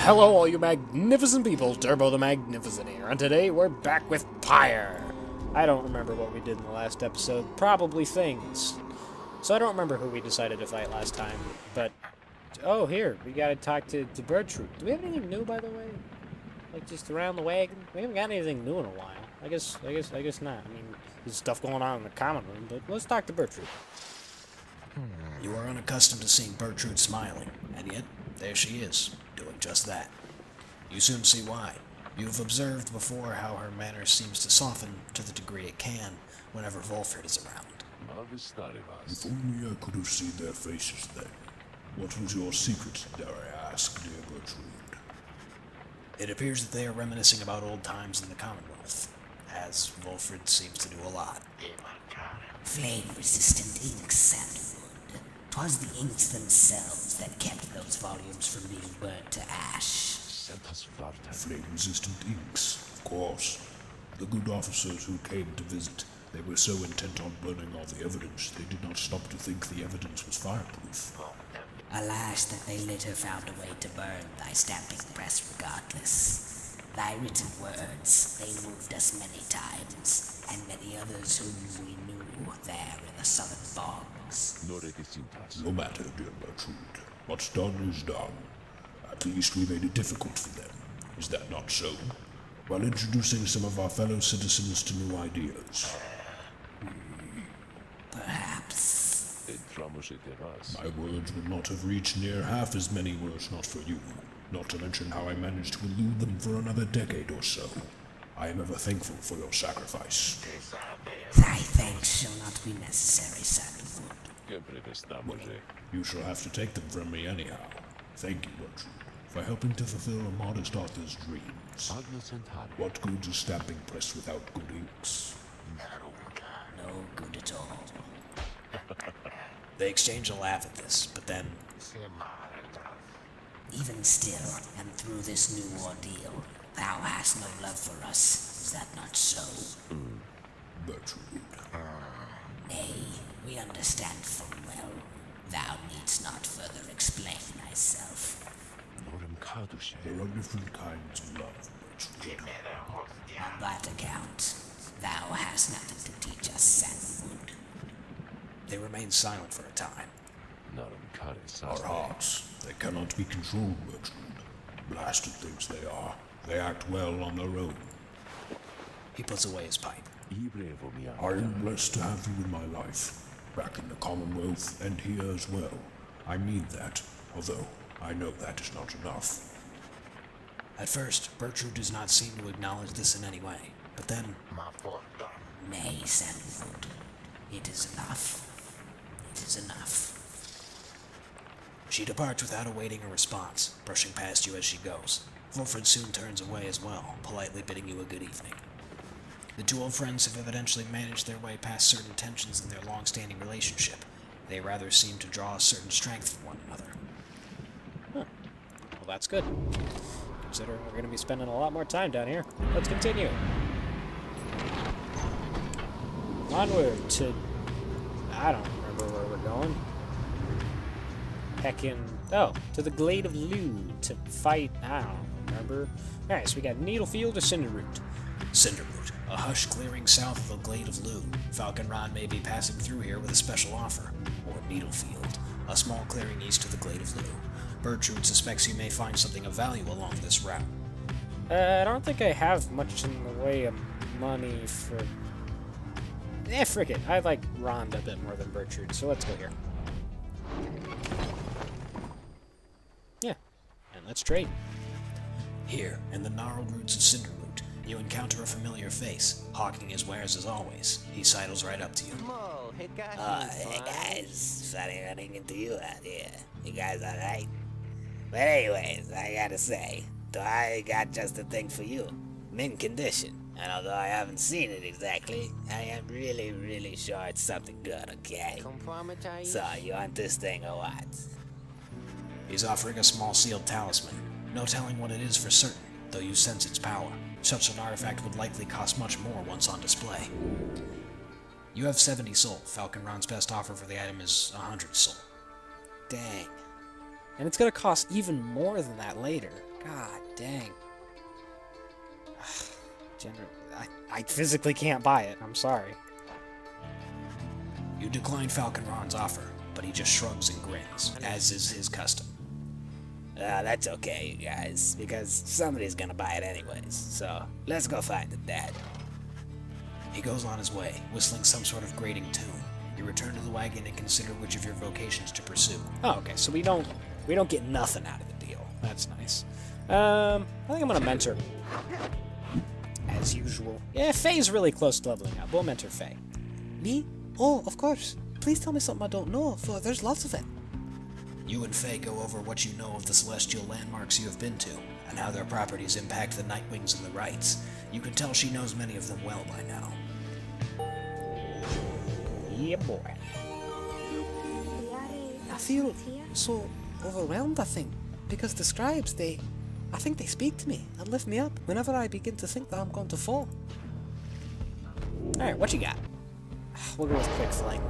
Hello all you magnificent people, Turbo the Magnificent here, and today we're back with Pyre. I don't remember what we did in the last episode, probably things. So I don't remember who we decided to fight last time, but... Oh, here, we gotta talk to Bertrude. Do we have anything new, by the way? Like, just around the wagon? We haven't got anything new in a while. I guess not. I mean, there's stuff going on in the common room, but let's talk to Bertrude. You are unaccustomed to seeing Bertrude smiling, and yet, there she is, doing just that. You soon see why. You have observed before how her manner seems to soften to the degree it can whenever Wolfert is around. If only I could have seen their faces then. What was your secret, dare I ask, dear Bertrude? It appears that they are reminiscing about old times in the Commonwealth, as Wolfert seems to do a lot. Flame-resistant inks, Sandalwood. 'Twas the inks themselves that kept those volumes from being burnt to ash. Flame-resistant inks, of course. The good officers who came to visit, they were so intent on burning all the evidence, they did not stop to think the evidence was fireproof. Alas, that they later found a way to burn thy stamping press regardless. Thy written words, they moved us many times, and many others whom we knew there in the southern bogs. No matter, dear Bertrude. What's done is done. At least we made it difficult for them. Is that not so? While introducing some of our fellow citizens to new ideas. Perhaps. My words would not have reached near half as many were it not for you. Not to mention how I managed to elude them for another decade or so. I am ever thankful for your sacrifice. Thy thanks shall not be necessary, Sandalwood. Well, you shall have to take them from me anyhow. Thank you, Bertrude, for helping to fulfill a modest author's dreams. What good's a stamping press without good inks? No good at all. They exchange a laugh at this, but then... Even still, and through this new ordeal, thou hast no love for us. Is that not so? Bertrude. Nay, we understand full well. Thou needst not further explain thyself. There are different kinds of love, Bertrude. On that account, thou hast nothing to teach us, Sandalwood. They remain silent for a time. Our hearts, they cannot be controlled, Bertrude. Blasted things they are. They act well on their own. He puts away his pipe. I am blessed to have you in my life, back in the Commonwealth and here as well. I mean that, although I know that is not enough. At first, Bertrude does not seem to acknowledge this in any way, but then... Nay, Sandalwood, it is enough. It is enough. She departs without awaiting a response, brushing past you as she goes. Wolfert soon turns away as well, politely bidding you a good evening. The two old friends have evidently managed their way past certain tensions in their long-standing relationship. They rather seem to draw a certain strength from one another. Huh. Well, that's good. Considering we're going to be spending a lot more time down here. Let's continue. Onward to... I don't remember where we're going. Heckin'... Oh, to the Glade of Lewd to fight... I don't remember. Alright, so we got Needlefield or Cinderroot? Cinderroot, a hush clearing south of the Glade of Lewd. Falconrod may be passing through here with a special offer. Or Needlefield, a small clearing east of the Glade of Lewd. Bertrude suspects you may find something of value along this route. I don't think I have much in the way of money for... frick it. I like Rond a bit more than Bertrude, so let's go here. Yeah, and let's trade. Here, in the gnarled roots of Cinderroot, you encounter a familiar face, hawking his wares as always. He sidles right up to you. Hey guys, funny running into you out here. You guys alright? But anyways, I gotta say, I got just the thing for you. Mint condition. And although I haven't seen it exactly, I am really, really sure it's something good, okay? So, you want this thing or what? He's offering a small sealed talisman. No telling what it is for certain, though you sense its power. Such an artifact would likely cost much more once on display. You have 70 soul. Falconrod's best offer for the item is 100 soul. Dang. And it's gonna cost even more than that later. God dang. I physically can't buy it. I'm sorry. You decline Falcon Ron's offer, but he just shrugs and grins, as is his custom. That's okay, you guys, because somebody's gonna buy it anyways. So let's go find it, Dad. He goes on his way, whistling some sort of grating tune. You return to the wagon and consider which of your vocations to pursue. Oh, okay. So we don't get nothing out of the deal. That's nice. I think I'm gonna mentor. As usual. Yeah, Faye's really close to leveling up. We'll mentor Faye. Me? Oh, of course. Please tell me something I don't know, for there's lots of it. You and Faye go over what you know of the celestial landmarks you have been to, and how their properties impact the Nightwings and the Rights. You can tell she knows many of them well by now. Yeah, boy. I feel so overwhelmed, I think, because the scribes, I think they speak to me and lift me up whenever I begin to think that I'm going to fall. Alright, what you got? We'll go with quick flight.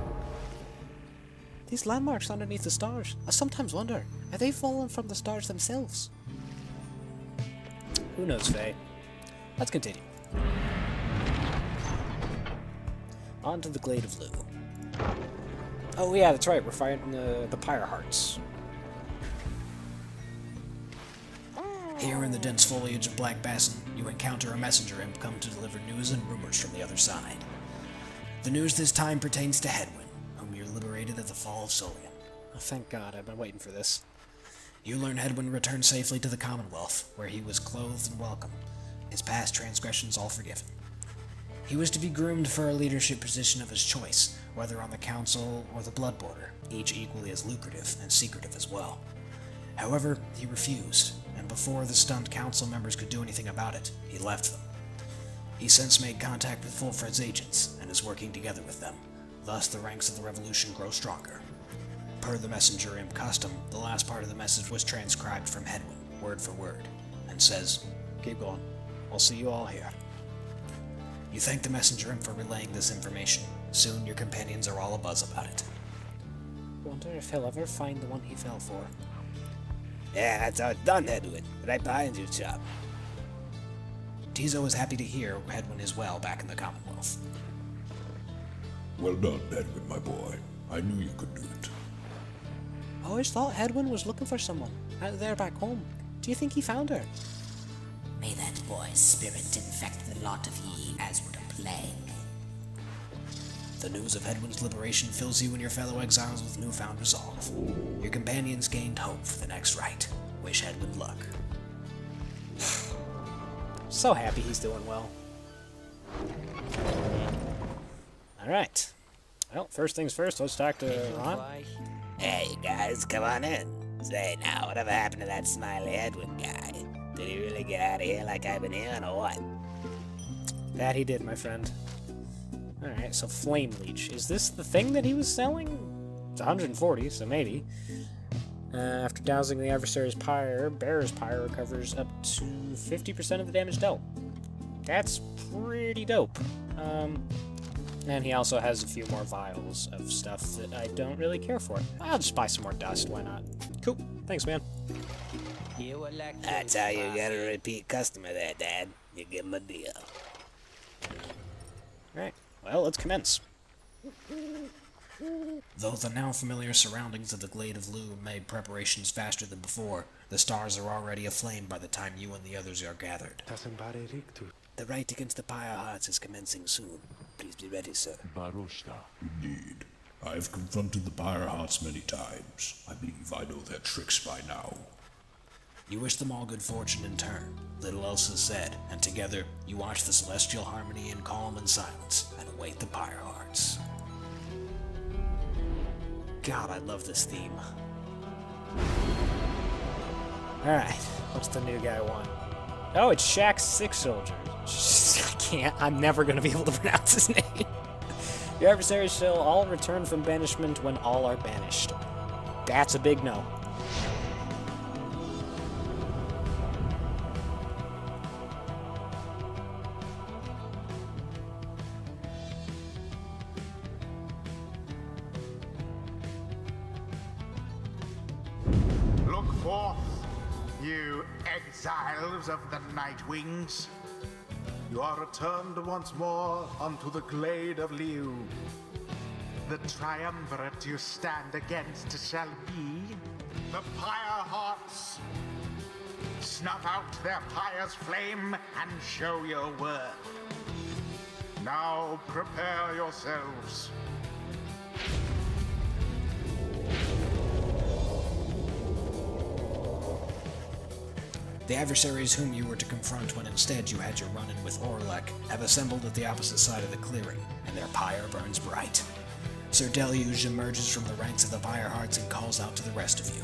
These landmarks underneath the stars, I sometimes wonder, are they fallen from the stars themselves? Who knows, Faye? Let's continue. On to the Glade of Lu. Oh yeah, that's right, we're fighting the Pyrehearts. Here in the dense foliage of Black Basin, you encounter a messenger imp come to deliver news and rumors from the other side. The news this time pertains to Hedwyn, whom you liberated at the fall of Solian. Oh, thank God, I've been waiting for this. You learn Hedwyn returned safely to the Commonwealth, where he was clothed and welcome, his past transgressions all forgiven. He was to be groomed for a leadership position of his choice, whether on the Council or the Blood Border, each equally as lucrative and secretive as well. However, he refused, and before the stunned council members could do anything about it, he left them. He since made contact with Fulfred's agents, and is working together with them. Thus, the ranks of the revolution grow stronger. Per the messenger imp custom, the last part of the message was transcribed from Hedwyn, word for word, and says, Keep going. I'll see you all here. You thank the messenger imp for relaying this information. Soon your companions are all abuzz about it. Wonder if he'll ever find the one he fell for. Yeah, that's how it's done, Hedwyn. Right behind you, chap. Tizo is happy to hear Hedwyn is well back in the Commonwealth. Well done, Edwin, my boy. I knew you could do it. I always thought Hedwyn was looking for someone, out there back home. Do you think he found her? May that boy's spirit infect the lot of ye as would a plague. The news of Hedwyn's liberation fills you and your fellow exiles with newfound resolve. Your companions gained hope for the next right. Wish Hedwyn luck. So happy he's doing well. Alright. Well, first things first, let's talk to Ron. Hey, you guys, come on in. Say now, whatever happened to that smiley Edwin guy? Did he really get out of here like I've been hearing, or what? That he did, my friend. Alright, so Flame Leech. Is this the thing that he was selling? It's 140, so maybe. After dousing the adversary's Pyre, Bear's Pyre recovers up to 50% of the damage dealt. That's pretty dope. And he also has a few more vials of stuff that I don't really care for. I'll just buy some more dust, why not? Cool. Thanks, man. That's how you get a repeat customer there, Dad. You give him a deal. Alright, well, let's commence. Though the now familiar surroundings of the Glade of Lu made preparations faster than before, the stars are already aflame by the time you and the others are gathered. The right against the Pyrehearts is commencing soon. Please be ready, sir. Indeed. I've confronted the Pyrehearts many times. I believe I know their tricks by now. You wish them all good fortune in turn. Little else is said, and together you watch the celestial harmony in calm and silence, and await the Pyrehearts. God, I love this theme. Alright, what's the new guy want? Oh, it's Shaq's Six Soldier. I can't, I'm never gonna be able to pronounce his name. Your adversaries shall all return from banishment when all are banished. That's a big no. Look forth, You exiles of the Nightwings, you are returned once more unto the glade of Liu. The triumvirate you stand against shall be the Pyrehearts. Snuff out their pyre's flame and show your worth. Now prepare yourselves. The adversaries whom you were to confront when instead you had your run-in with Orlek have assembled at the opposite side of the clearing, and their pyre burns bright. Sir Deluge emerges from the ranks of the Pyrehearts and calls out to the rest of you.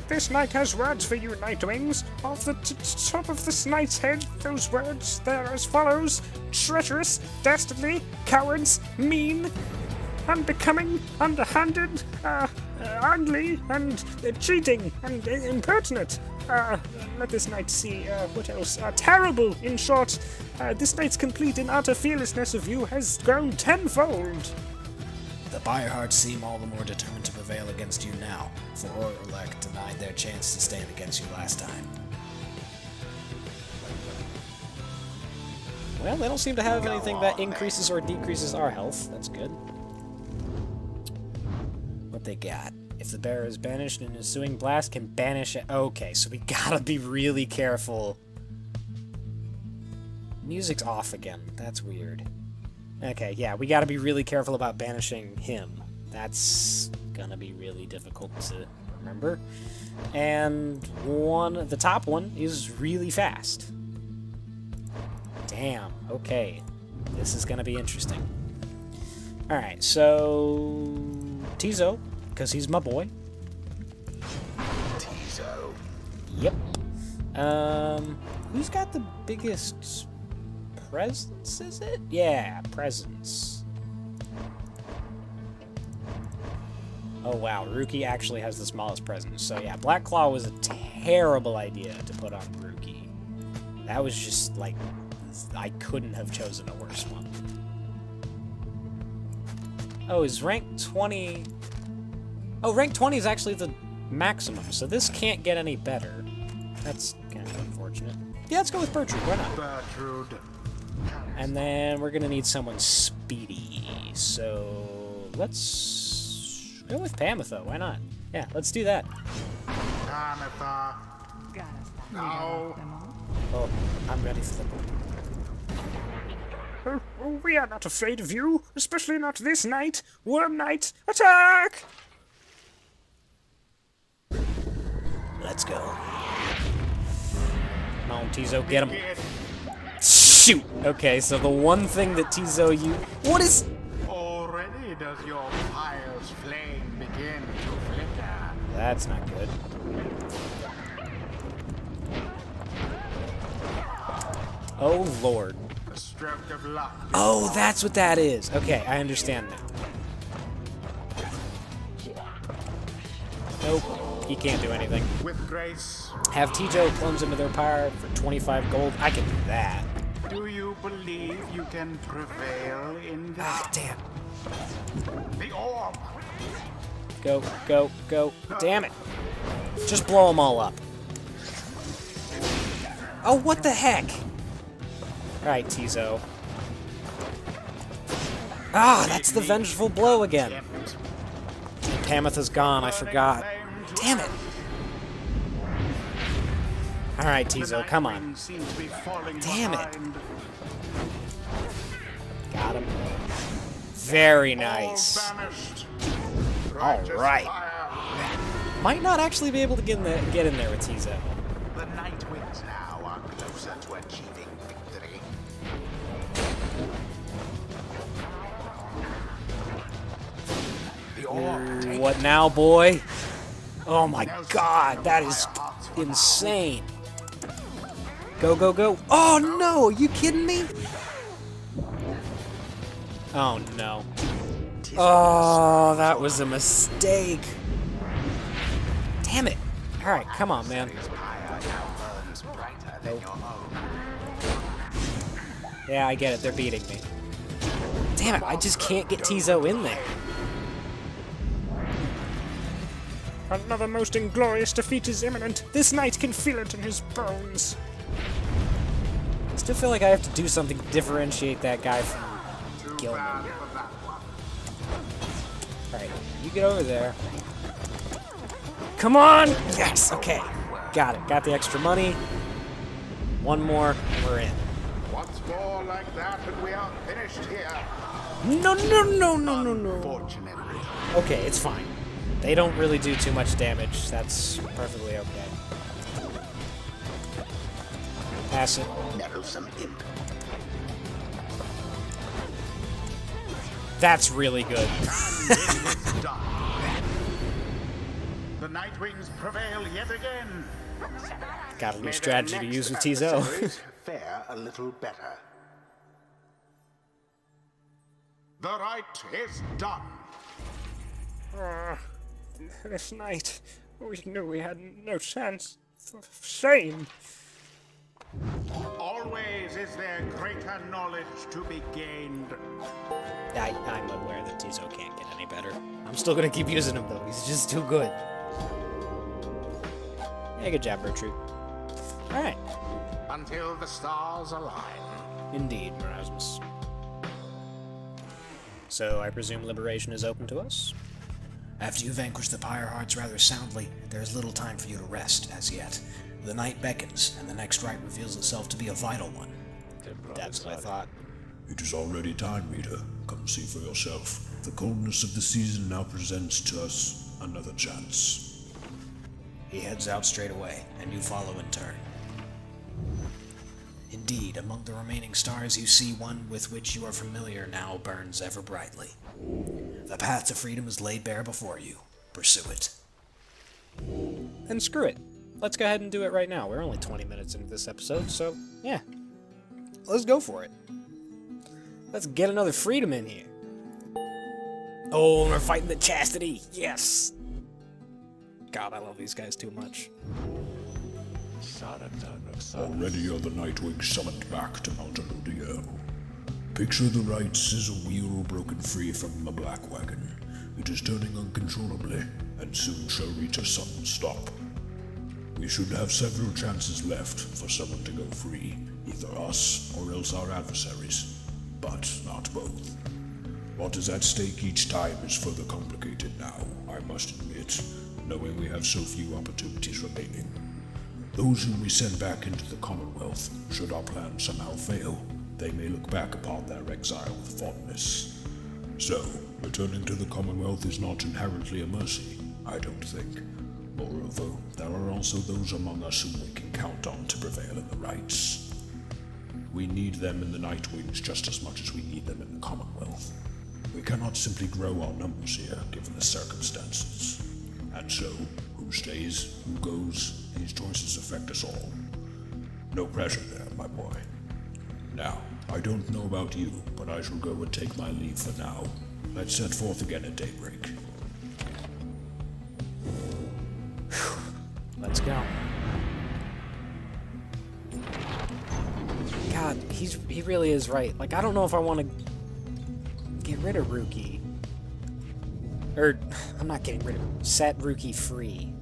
This knight has words for you, Nightwings. Off the top of this knight's head, those words, they're as follows: treacherous, dastardly, cowards, mean, unbecoming, underhanded, ugly, and cheating, and impertinent. Let this knight see, what else? Terrible, in short. This knight's complete and utter fearlessness of you has grown tenfold. The Pyrehearts seem all the more determined to prevail against you now, for Orlek denied their chance to stand against you last time. Well, they don't seem to have anything that increases or decreases our health. That's good. What they got? If the bearer is banished, an ensuing blast can banish it. Okay, so we gotta be really careful. Music's off again. That's weird. Okay, yeah, we gotta be really careful about banishing him. That's gonna be really difficult to remember. And the top one is really fast. Damn, okay. This is gonna be interesting. Alright, so Tizo, because he's my boy. Tizo. Yep. Who's got the biggest presence, is it? Yeah, presence. Oh wow, Ruki actually has the smallest presence. So yeah, Black Claw was a terrible idea to put on Ruki. That was just, like, I couldn't have chosen a worse one. Oh, is rank 20... Oh, rank 20 is actually the maximum, so this can't get any better. That's kind of unfortunate. Yeah, let's go with Bertrude, why not? Bertrude. And then we're gonna need someone speedy, so let's go with Pamitha, why not? Yeah, let's do that. Pamitha. No. Oh, I'm ready for them. We are not afraid of you, especially not this night. Worm Knight, attack! Let's go. Come on, Tizo, get him. Shoot! Okay, so the one thing that Tizo What is... Already does your fire's flame begin to flicker. That's not good. Oh, Lord. A stroke of luck. Oh, that's what that is. Okay, I understand now. Nope, he can't do anything. With grace. Have Tijo plunge into their pyre for 25 gold. I can do that. Do you believe you can prevail in the... Ah, damn. The orb! Go, go, go. Damn it. Just blow them all up. Oh, what the heck? Alright, Tizo. Ah, that's the vengeful blow again. Pamitha's gone, I forgot. Damn it. Alright, Tizo, come on. Damn it. Got him. Very nice. Alright. Might not actually be able to get in there with Tizo. The Nightwings now are closer to achieving victory. The orb. What now, boy? Oh my god, that is insane. Go, go, go. Oh no, you kidding me? Oh no. Oh, that was a mistake. Damn it. Alright, come on, man. Nope. Yeah, I get it, they're beating me. Damn it, I just can't get Tizo in there. Another most inglorious defeat is imminent. This knight can feel it in his bones. I still feel like I have to do something to differentiate that guy from Gilman. Alright, you get over there. Come on! Yes! Okay. Got it. Got the extra money. One more, we're in. Once more like that, and we are finished here. No, no, no, no, no, no. Fortunately. Okay, it's fine. They don't really do too much damage. That's perfectly okay. Pass it. Meddlesome imp. That's really good. It's done. The Nightwings prevail yet again. Got a new May strategy their to next use with Tizo. adversaries fare a little better. The rite is done. This night, we knew we had no chance. Shame. Always is there greater knowledge to be gained. I'm aware that Tizo can't get any better. I'm still gonna keep using him though. He's just too good. Yeah, good job, Bertrude. Alright. Until the stars align. Indeed, Erasmus. So, I presume liberation is open to us? After you vanquish the Pyrehearts rather soundly, there is little time for you to rest as yet. The night beckons, and the next rite reveals itself to be a vital one. That's what I thought. It is already time, reader. Come see for yourself. The coldness of the season now presents to us another chance. He heads out straight away, and you follow in turn. Indeed, among the remaining stars you see one with which you are familiar now burns ever brightly. The path to freedom is laid bare before you. Pursue it. Then screw it. Let's go ahead and do it right now. We're only 20 minutes into this episode, so yeah. Let's go for it. Let's get another freedom in here. Oh, we're fighting the chastity. Yes. God, I love these guys too much. Already are the Nightwings summoned back to Mount Elodiel. Picture the rites as a wheel broken free from a black wagon. It is turning uncontrollably, and soon shall reach a sudden stop. We should have several chances left for someone to go free, either us or else our adversaries, but not both. What is at stake each time is further complicated now, I must admit, knowing we have so few opportunities remaining. Those whom we send back into the Commonwealth, should our plan somehow fail, they may look back upon their exile with fondness. So, returning to the Commonwealth is not inherently a mercy, I don't think. Moreover, there are also those among us whom we can count on to prevail in the rites. We need them in the Nightwings just as much as we need them in the Commonwealth. We cannot simply grow our numbers here, given the circumstances. And so, who stays, who goes, these choices affect us all. No pressure there, my boy. Now, I don't know about you, but I shall go and take my leave for now. Let's set forth again at daybreak. Let's go. God, he really is right. Like, I don't know if I want to get rid of Ruki. Or, I'm not getting rid of him. Set Ruki free.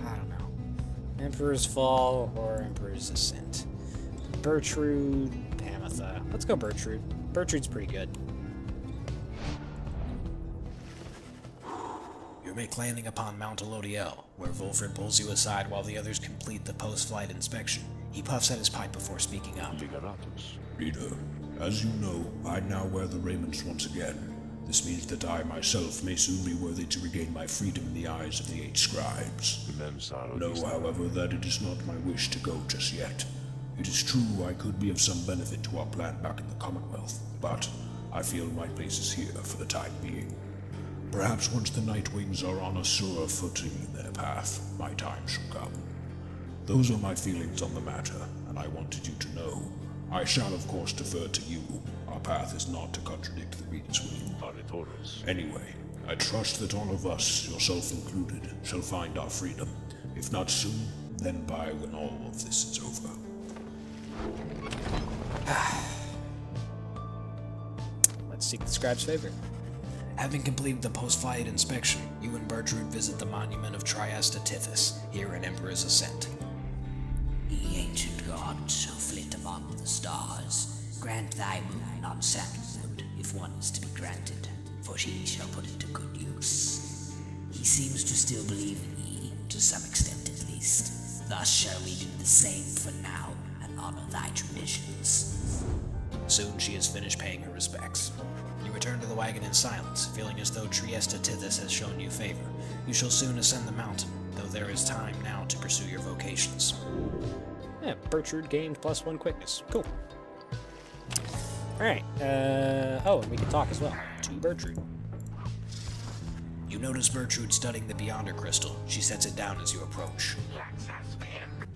I don't know. Emperor's Fall or Emperor's Ascent. Bertrude, Pamitha. Let's go Bertrude. Bertrude's pretty good. You make landing upon Mount Elodiel, where Wolfred pulls you aside while the others complete the post-flight inspection. He puffs at his pipe before speaking up. Reader, as you know, I now wear the raiments once again. This means that I myself may soon be worthy to regain my freedom in the eyes of the 8 scribes. Know, however, that it is not my wish to go just yet. It is true I could be of some benefit to our plan back in the Commonwealth, but I feel my place is here for the time being. Perhaps once the Nightwings are on a surer footing in their path, my time shall come. Those are my feelings on the matter, and I wanted you to know. I shall of course defer to you. Our path is not to contradict the Queen's will. Anyway, I trust that all of us, yourself included, shall find our freedom. If not soon, then by when all of this is over. Let's seek the scribe's favor. Having completed the post-flight inspection, you and Bertrude visit the monument of Trieste Tithys, here in Emperor's Ascent. Ye ancient gods who flit among the stars, grant thy boon on sandalwood, if one is to be granted, for she shall put it to good use. He seems to still believe in ye, to some extent at least. Thus shall we do the same for now, and honor thy traditions. Soon she has finished paying her respects. You return to the wagon in silence, feeling as though Trieste Tithys has shown you favor. You shall soon ascend the mountain, though there is time now to pursue your vocations. Yeah, Bertrude gained +1 quickness. Cool. Alright, oh, and we can talk as well, to Bertrude. You notice Bertrude studying the Beyonder crystal. She sets it down as you approach.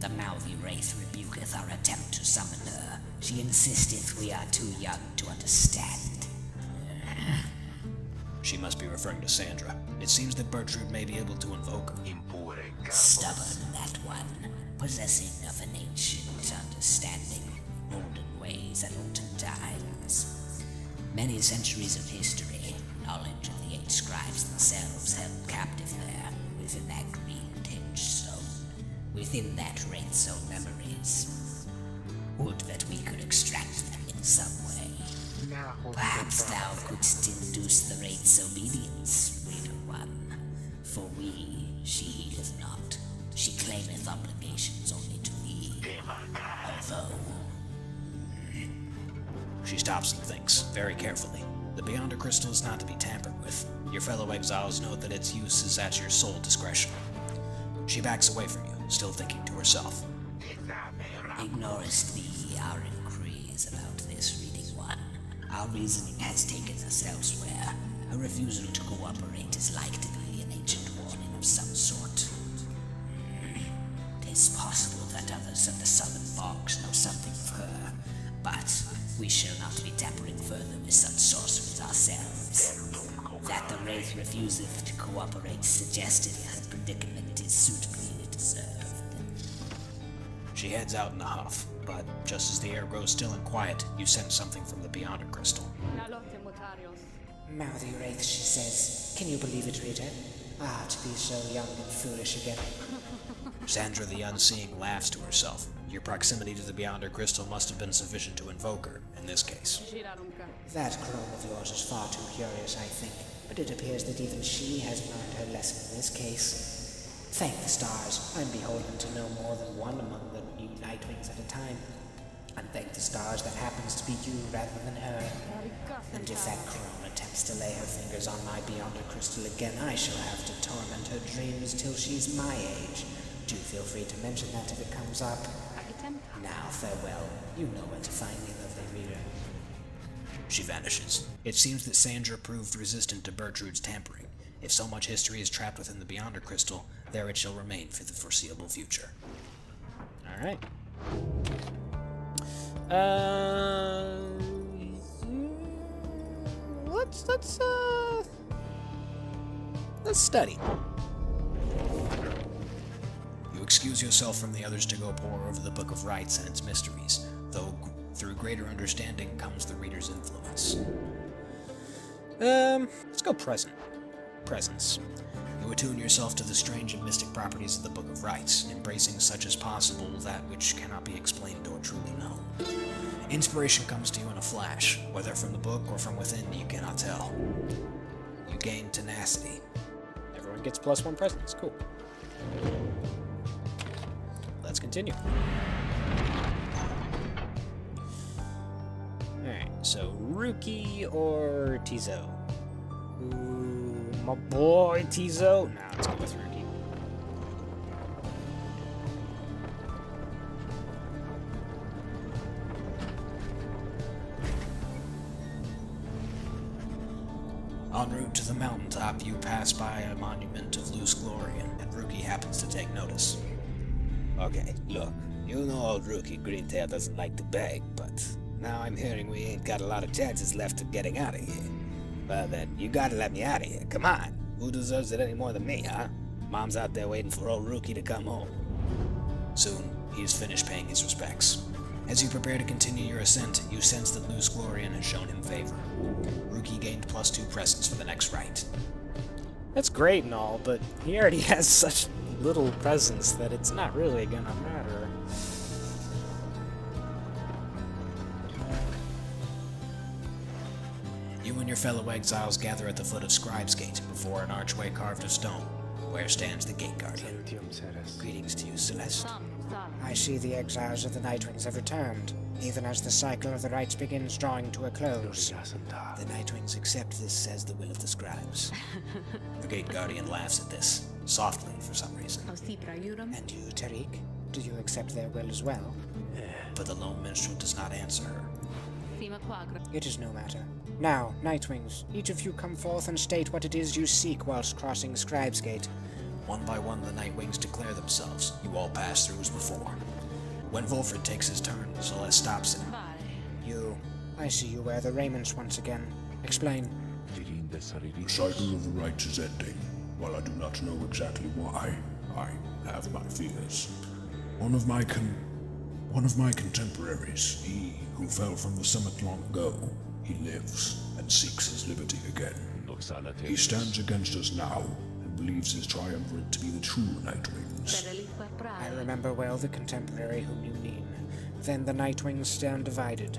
The mouthy wraith rebuketh our attempt to summon her. She insisteth we are too young to understand. She must be referring to Sandra. It seems that Bertrude may be able to invoke her. Stubborn, that one, possessing of an ancient understanding, olden ways and olden times. Many centuries of history, knowledge of the 8 scribes themselves held captive there, within that green-tinged stone, within that wraith's own memories. Would that we could extract them in some way. Perhaps thou couldst induce the wraith's obedience, Reader One. For we, she heedeth not. She claimeth obligations only to we. Although... She stops and thinks, very carefully. The Beyonder crystal is not to be tampered with. Your fellow exiles note that its use is at your sole discretion. She backs away from you, still thinking to herself. Ignorest thee our inquiries about this, Reading One? Our reasoning has taken us elsewhere. A refusal to cooperate is like to be an ancient warning of some sort. It is possible that others of the southern bogs know something of her, but we shall not be tampering further with such sorceries ourselves. That the wraith refuseth to cooperate suggested her predicament is suitably deserved. She heads out in a huff, but just as the air grows still and quiet, you sense something from the Beyonder crystal. Mouthy wraith, she says. Can you believe it, Rita? Ah, to be so young and foolish again. Sandra the Unseeing laughs to herself. Your proximity to the Beyonder crystal must have been sufficient to invoke her, in this case. That crone of yours is far too curious, I think, but it appears that even she has learned her lesson in this case. Thank the stars, I'm beholden to no more than one among the new Nightwings at a time. And thank the stars that happens to be you rather than her. And if that crone attempts to lay her fingers on my Beyonder crystal again, I shall have to torment her dreams till she's my age. Do feel free to mention that if it comes up. Now, farewell. You know where to find me, lovely reader. She vanishes. It seems that Sandra proved resistant to Bertrude's tampering. If so much history is trapped within the Beyonder crystal, there it shall remain for the foreseeable future. Alright. Let's study. You excuse yourself from the others to go pore over the Book of Rites and its mysteries, though through greater understanding comes the reader's influence. Let's go present. Presence. You attune yourself to the strange and mystic properties of the Book of Rites, embracing such as possible that which cannot be explained or truly known. Inspiration comes to you in a flash, whether from the book or from within, you cannot tell. You gain tenacity. Everyone gets +1 presence. Cool. Let's continue. Alright, so Rookie or Tizo? Ooh, my boy Tizo. Nah, let's go with Rookie. En route to the mountaintop, you pass by a monument of loose Glorian, and Rookie happens to take notice. Okay, look, you know old Rookie Greentail doesn't like to beg, but now I'm hearing we ain't got a lot of chances left of getting out of here. Well then, you gotta let me out of here, come on. Who deserves it any more than me, huh? Mom's out there waiting for old Rookie to come home. Soon, he is finished paying his respects. As you prepare to continue your ascent, you sense that Luz Glorian has shown him favor. Ruki gained +2 presence for the next rite. That's great and all, but he already has such little presence that it's not really gonna matter. You and your fellow exiles gather at the foot of Scribe's Gate before an archway carved of stone, where stands the Gate Guardian. Greetings to you, Celeste. I see the exiles of the Nightwings have returned, even as the cycle of the rites begins drawing to a close. The Nightwings accept this as the will of the scribes. The Gate Guardian laughs at this, softly for some reason. And you, Tariq, do you accept their will as well? But the lone minstrel does not answer her. It is no matter. Now, Nightwings, each of you come forth and state what it is you seek whilst crossing Scribe's Gate. One by one, the Nightwings declare themselves. You all pass through as before. When Volfred takes his turn, Celeste stops him. I see you wear the raiments once again. Explain. The cycle of the rites is ending. While I do not know exactly why, I have my fears. One of my contemporaries, he who fell from the summit long ago, he lives and seeks his liberty again. He stands against us now and believes his triumvirate to be the true Nightwings. I remember well the contemporary whom you mean. Then the Nightwings stand divided.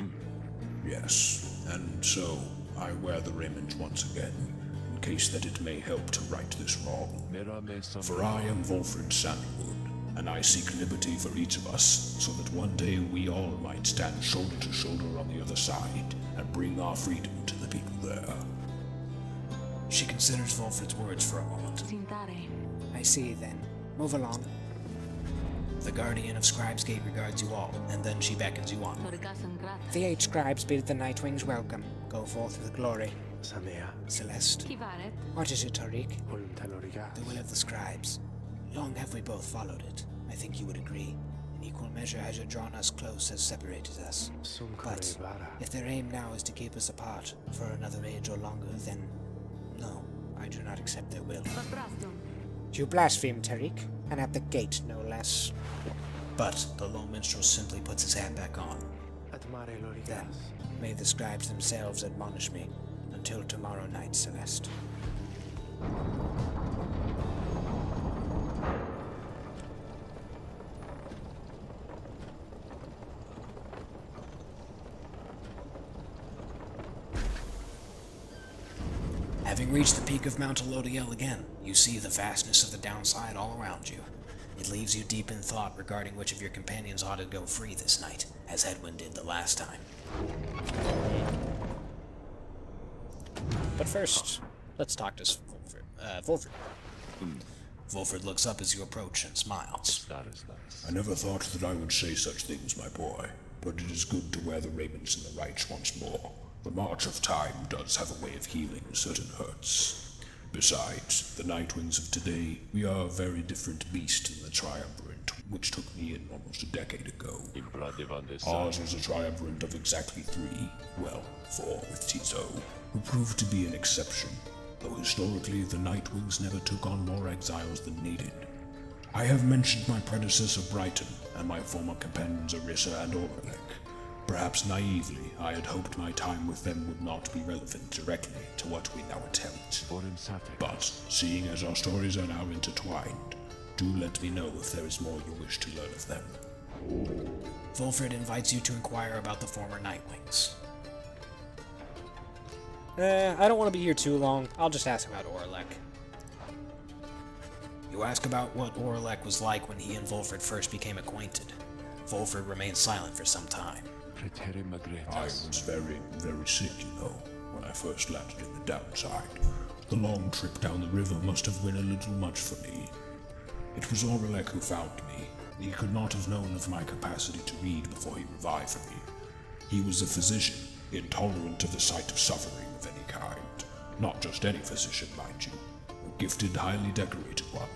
Yes, and so I wear the raiment once again, in case that it may help to right this wrong. For I am Volfred Sandalwood, and I seek liberty for each of us, so that one day we all might stand shoulder to shoulder on the other side, and bring our freedom to the people there. She considers Volfred's words for a moment. I see, then. Move along. The Guardian of Scribe's Gate regards you all, and then she beckons you on. The 8 scribes bid the Nightwings welcome. Go forth with glory. Celeste. What is it, Tariq? The will of the scribes. Long have we both followed it. I think you would agree. In equal measure has it drawn us close as separated us. But if their aim now is to keep us apart for another age or longer, then no, I do not accept their will. You blaspheme, Tariq, and at the gate, no less. But the lone minstrel simply puts his hat back on. Then may the scribes themselves admonish me. Until tomorrow night, Celeste. Having reached the peak of Mount Elodiel again, you see the vastness of the downside all around you. It leaves you deep in thought regarding which of your companions ought to go free this night, as Hedwyn did the last time. But first, let's talk to Volfred. Volfred looks up as you approach and smiles. I never thought that I would say such things, my boy, but it is good to wear the raiments and the rites once more. The march of time does have a way of healing certain hurts. Besides, the Nightwings of today, we are a very different beast than the triumvirate, which took me in almost a decade ago. Ours was a triumvirate of exactly 3, well, 4 with Tizo, who proved to be an exception, though historically the Nightwings never took on more exiles than needed. I have mentioned my predecessor Brighton, and my former companions Arissa and Orlek. Perhaps naively, I had hoped my time with them would not be relevant directly to what we now attempt. But, seeing as our stories are now intertwined, do let me know if there is more you wish to learn of them. Volfred invites you to inquire about the former Nightwings. I don't want to be here too long. I'll just ask about Orlek. You ask about what Orlek was like when he and Volfred first became acquainted. Volfred remained silent for some time. I was very, very sick, when I first landed in the downside. The long trip down the river must have been a little much for me. It was Orlek who found me. He could not have known of my capacity to read before he revived me. He was a physician, intolerant to the sight of suffering of any kind. Not just any physician, mind you. A gifted, highly decorated one.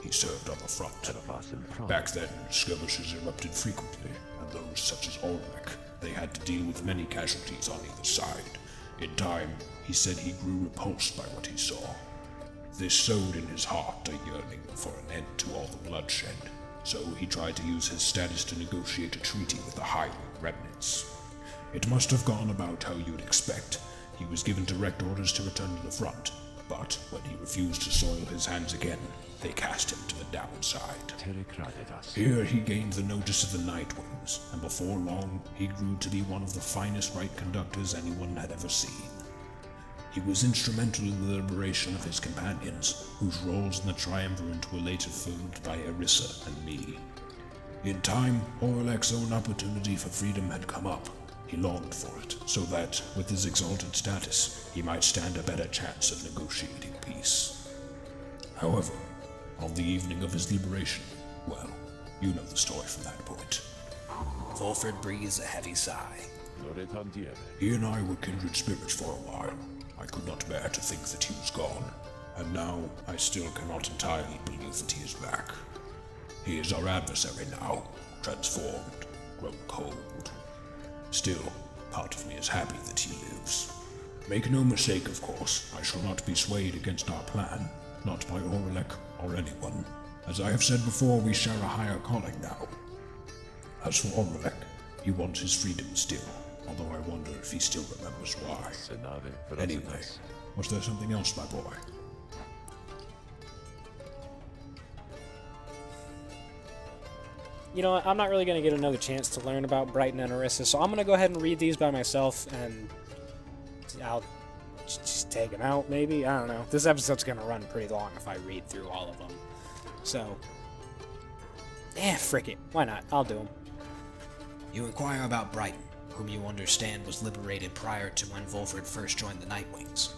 He served on the front. Back then, skirmishes erupted frequently, and those such as Orlek, they had to deal with many casualties on either side. In time, he said he grew repulsed by what he saw. This sowed in his heart a yearning for an end to all the bloodshed. so he tried to use his status to negotiate a treaty with the Highland remnants. It must have gone about how you'd expect. He was given direct orders to return to the front, but when he refused to soil his hands again, they cast him to the downside. Here he gained the notice of the Nightwings, and before long he grew to be one of the finest right conductors anyone had ever seen. He was instrumental in the liberation of his companions, whose roles in the Triumvirate were later filled by Erissa and me. In time, Orlek's own opportunity for freedom had come up. He longed for it, so that, with his exalted status, he might stand a better chance of negotiating peace. However, on the evening of his liberation, well, you know the story from that point. Volfred breathes a heavy sigh. He and I were kindred spirits for a while. I could not bear to think that he was gone, and now I still cannot entirely believe that he is back. He is our adversary now, transformed, grown cold. Still, part of me is happy that he lives. Make no mistake, of course, I shall not be swayed against our plan, not by Orlek or anyone. As I have said before, we share a higher calling now. As for Orlek, he wants his freedom still, although I wonder if he still remembers why. Anyway, was there something else, my boy? You know what, I'm not really going to get another chance to learn about Brighton and Erissa, so I'm going to go ahead and read these by myself, and I'll just take them out, maybe? I don't know. This episode's going to run pretty long if I read through all of them. So, frick it. Why not? I'll do them. You inquire about Brighton, whom you understand was liberated prior to when Volfred first joined the Nightwings.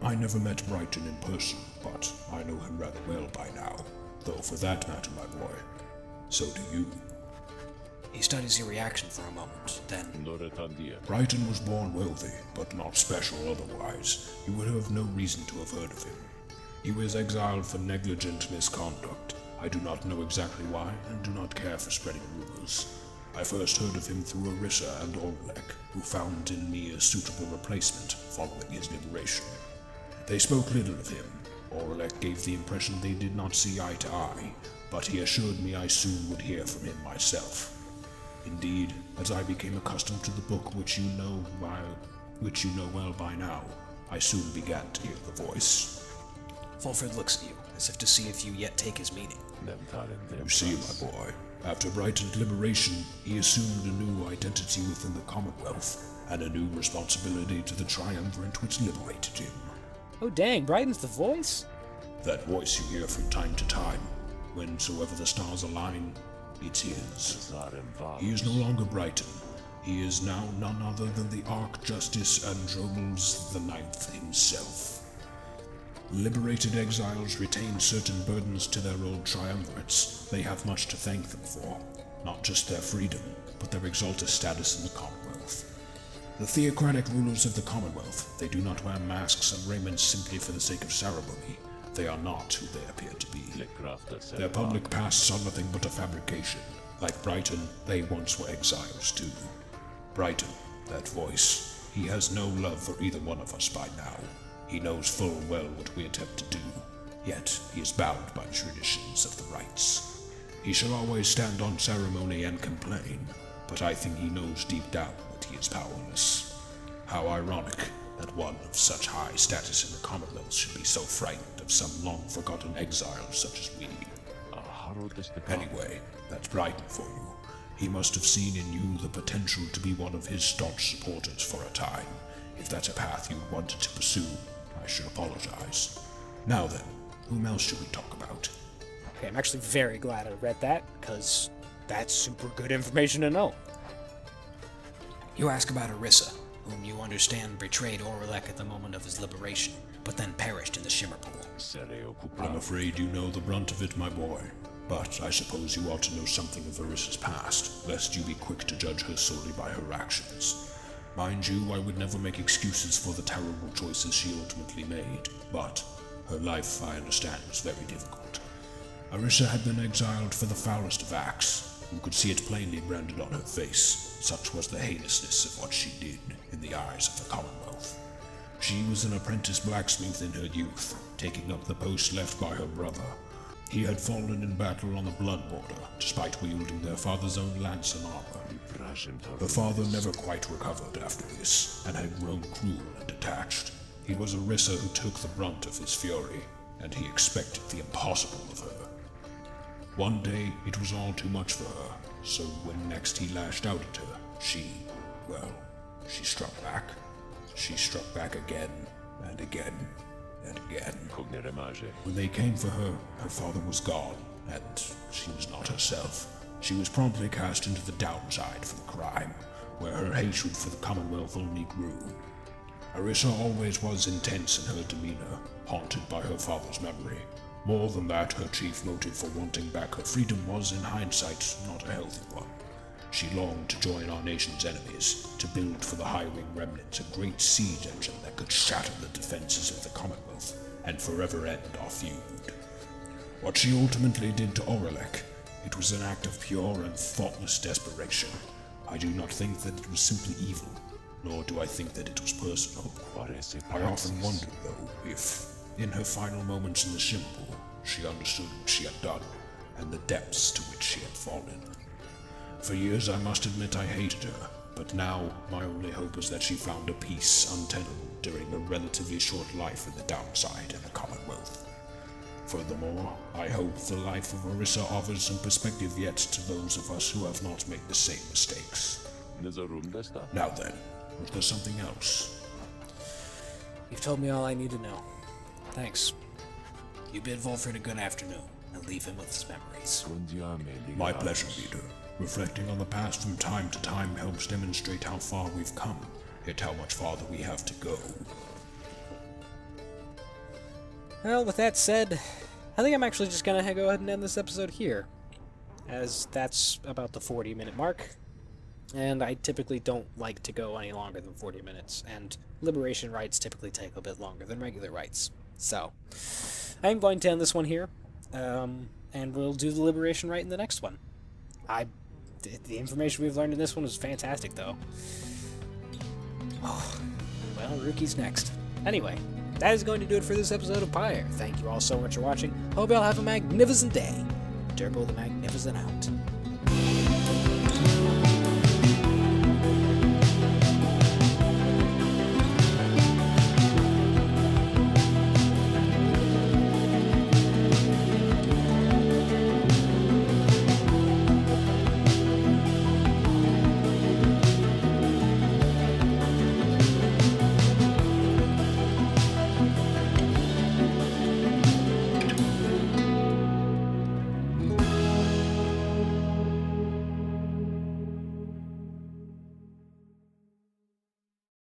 I never met Brighton in person, but I know him rather well by now. Though for that matter, my boy, so do you. He studies your reaction for a moment, then... Brighton was born wealthy, but not special otherwise. You would have no reason to have heard of him. He was exiled for negligent misconduct. I do not know exactly why, and do not care for spreading rumors. I first heard of him through Erissa and Orlek, who found in me a suitable replacement following his liberation. They spoke little of him. Orlek gave the impression they did not see eye to eye, but he assured me I soon would hear from him myself. Indeed, as I became accustomed to the book which you know well by now, I soon began to hear the voice. Volfred looks at you, as if to see if you yet take his meaning. You see, my boy, after Brighton's liberation, he assumed a new identity within the Commonwealth, and a new responsibility to the Triumvirate which liberated him. Oh dang, Brighton's the voice? That voice you hear from time to time, whensoever the stars align, it's his. He is no longer Brighton. He is now none other than the Archjustice Andromels the Ninth himself. Liberated exiles retain certain burdens to their old triumvirates. They have much to thank them for, not just their freedom, but their exalted status in the Commonwealth. The theocratic rulers of the Commonwealth, they do not wear masks and raiment simply for the sake of ceremony. They are not who they appear to be. Their public pasts are nothing but a fabrication. Like Brighton, they once were exiles too. Brighton, that voice, he has no love for either one of us by now. He knows full well what we attempt to do, yet he is bound by traditions of the rites. He shall always stand on ceremony and complain, but I think he knows deep down that he is powerless. How ironic that one of such high status in the Commonwealth should be so frightened of some long-forgotten exile such as we. Anyway, that's Brighton for you. He must have seen in you the potential to be one of his staunch supporters for a time. If that's a path you wanted to pursue, I should apologize. Now then, whom else should we talk about? Okay, I'm actually very glad I read that, because that's super good information to know. You ask about Erissa, whom you understand betrayed Orlek at the moment of his liberation, but then perished in the Shimmer Pool. I'm afraid you know the brunt of it, my boy. But I suppose you ought to know something of Erissa's past, lest you be quick to judge her solely by her actions. Mind you, I would never make excuses for the terrible choices she ultimately made, but her life, I understand, was very difficult. Erissa had been exiled for the foulest of acts. You could see it plainly branded on her face. Such was the heinousness of what she did in the eyes of the Commonwealth. She was an apprentice blacksmith in her youth, taking up the post left by her brother. He had fallen in battle on the Blood Border, despite wielding their father's own lance and armor. Her father never quite recovered after this, and had grown cruel and detached. It was Orisa who took the brunt of his fury, and he expected the impossible of her. One day, it was all too much for her, so when next he lashed out at her, she struck back. She struck back again, and again, and again. When they came for her, her father was gone, and she was not herself. She was promptly cast into the downside for the crime, where her hatred for the Commonwealth only grew. Orisa always was intense in her demeanor, haunted by her father's memory. More than that, her chief motive for wanting back her freedom was, in hindsight, not a healthy one. She longed to join our nation's enemies, to build for the High-Wing remnant a great siege engine that could shatter the defenses of the Commonwealth and forever end our feud. What she ultimately did to Oralek, it was an act of pure and thoughtless desperation. I do not think that it was simply evil, nor do I think that it was personal. I often wonder, though, if, in her final moments in the symbol, she understood what she had done, and the depths to which she had fallen. For years I must admit I hated her, but now my only hope is that she found a peace untenable during a relatively short life in the downside in the Commonwealth. Furthermore, I hope the life of Orisa offers some perspective yet to those of us who have not made the same mistakes. Now then, was there something else? You've told me all I need to know. Thanks. You bid Volfred a good afternoon, and leave him with his memories. My pleasure, leader. Reflecting on the past from time to time helps demonstrate how far we've come, yet how much farther we have to go. Well, with that said, I think I'm actually just gonna go ahead and end this episode here, as that's about the 40-minute mark, and I typically don't like to go any longer than 40 minutes, and Liberation rights typically take a bit longer than regular rights. So, I'm going to end this one here, and we'll do the Liberation rite in the next one. The information we've learned in this one was fantastic, though. Oh, well, Rookie's next. Anyway, that is going to do it for this episode of Pyre. Thank you all so much for watching. Hope y'all have a magnificent day. Turbo the Magnificent out.